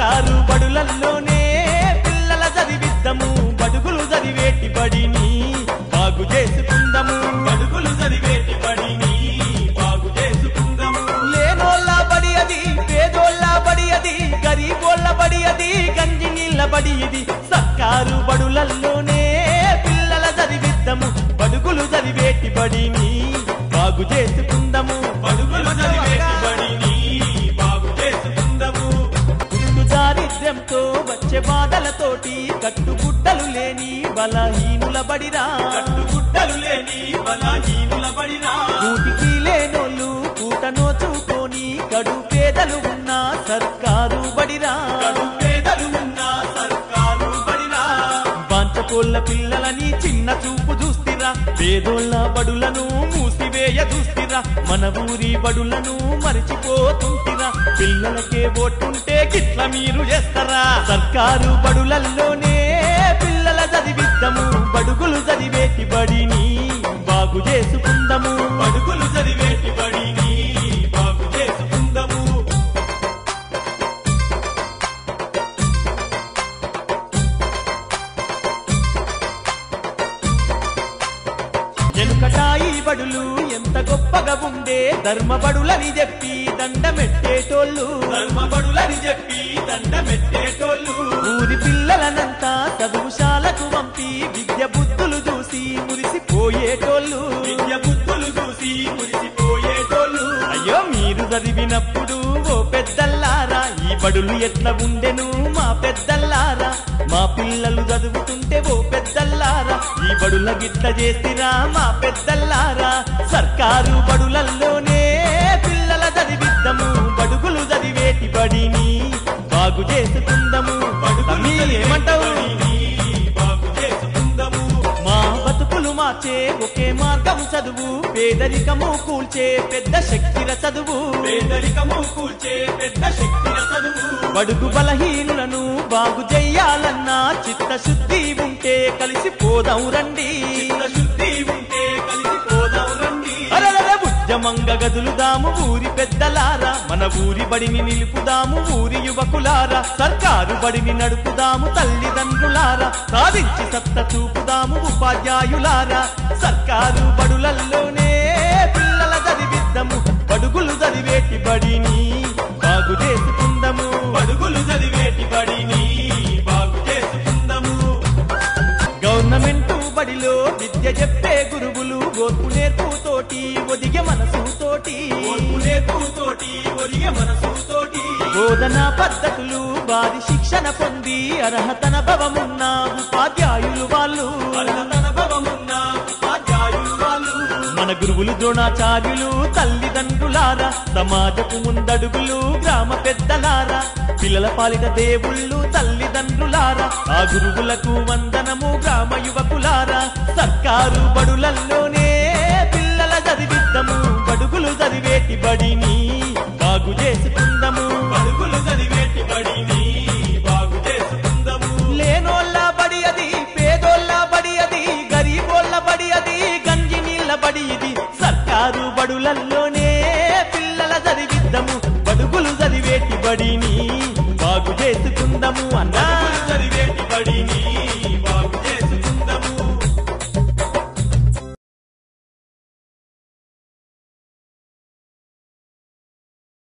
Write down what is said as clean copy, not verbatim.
సర్కారు బడులల్లోనే పిల్లల చదివిద్దాము బడుగులు చదివేటి బడిని బాగు చేసుకుందాము బడుగులు చదివేటి బడిని బాగు చేసుకుందాము లేనోళ్ళ బడి అది పేదోళ్ళ బడి అది గరీబోళ్ళ బడి అది గంజి నీళ్ళ బడి ఇది సర్కారు బడులల్లోనే పిల్లల చదివిద్దాము బడుగులు చదివేటి బడిని బాగు చేసుకుందాము బడుగులు చదివేటి బడిని బాగు చేసుకుందాము దారిద్ర్యంతో వచ్చే బాధలతోటి కట్టుగుడ్డలు లేని బలహీనుల బడిరా కట్టుగుడ్డలు లేని బలహీనుల బడిరా కూటికి లేనోళ్ళు కూట నోచుకొని కడు పేదలు ఉన్న సర్కారు బడిరా కడు పేదలు ఉన్న సర్కారు బడిరా బాంచకోళ్ళ పిల్లలని చిన్న చూపు చూస్తిరా పేదోళ్ళ బడులను మూసివేయ చూస్తిరా మన ఊరి బడులను మరిచిపోతుంటిరా పిల్లలకే ఓటుంటే గిట్ల మీరు చేస్తారా సర్కారు బడులల్లోనే పిల్లల చదివిద్దాము బడుగులు చదివేటి బడిని బాగు చేసుకుందాము బడుగులు చదివేటి బడిని బాగు చేసుకుందాము ఎనుకటాయి బడులు ఎంత గొప్పగా ఉండే ధర్మబడులని చెప్పి దండమెట్టేటోళ్ళు ధర్మబడులని చెప్పి దండమెట్టేటోళ్ళు ఊరి పిల్లలనంతా చదువుశాలకు పంపి విద్య బుద్ధులు చూసి మురిసిపోయేటోళ్ళు విద్య బుద్ధులు చూసి మురిసిపోయేటోళ్ళు అయ్యో మీరు చదివినప్పుడు ఓ పెద్దల్లారా ఈ బడులు ఎట్లా ఉండెను మా పెద్దల్లారా మా పిల్లలు చదువుతుంటే ఓ పెద్దల్లారా ఈ బడుల గిట్ల చేసిరా మా పెద్దల్లారా సర్కారు బడులల్లోనే పిల్లల చదివిద్దాము బడుగులు చదివేటి బడిని బాగు చేసుకుందాము ఏమంటావు బాగు చేసుకుందాము మా బతుకులు మార్చే ఒకే మార్గం చదువు పేదరికము కూల్చే పెద్ద శక్తిర చదువు పేదరికము కూల్చే పెద్ద శక్తిర చదువు బడుగు బలహీనులను బాగు చెయ్యాలన్నా చిత్తశుద్ధి ఉంటే కలిసిపోదాం రండి చిత్తశుద్ధి ఉంటే కలిసిపోదాం రండి ఉద్యమంగ గదులుదాము ఊరి పెద్దలారా మన ఊరి బడిని నిలుపుదాము ఊరి యువకులారా సర్కారు బడిని నడుపుదాము తల్లిదండ్రులారా సాధించి సత్త చూపుదాము ఉపాధ్యాయులారా సర్కారు బడులల్లోనే పిల్లల చదివిద్దాము బడుగులు చదివేటి బడిని బాగు చేసుకుందాము బడుగులు చదివేటి బడిని బాగు చేసుకుందాము గవర్నమెంట్ బడిలో విద్య చెప్పే గురువులు ఓర్పు నేర్పుతోటి ఒదిగే మనసుతోటి ఓర్పు నేర్పుతోటి ఒదిగే మనసుతోటి బోధనా పద్ధతులు వారి శిక్షణ పొంది అర్హతన భవమున్న ఉపాధ్యాయులు వాళ్ళు అర్హతన భవమున్న ఉపాధ్యాయులు వాళ్ళు మన గురువులు ద్రోణాచార్యులు తల్లిదండ్రులారా సమాజపు ముందడుగులు గ్రామ పెద్దలారా పిల్లల పాలిట దేవుళ్ళు తల్లిదండ్రులారా ఆ గురువులకు వందనము గ్రామ యువకులారా సర్కారు బడులల్లోనే పిల్లల చదివిద్దాము బడుగులు చదివేటి బడిని బాగు చేసుకుందాము బడుగులు చదివేటి బడిని బాగు చేసుకుందాము లేనోళ్ళ బడి అది పేదోళ్ళ బడి అది గరీబోళ్ళ బడి అది గంజి నీళ్ళ బడి ఇది సర్కారు బడులల్లోనే పిల్లల చదివిద్దాము బడుగులు చదివేటి బడిని బాగు చేసుకుందాము అన్నా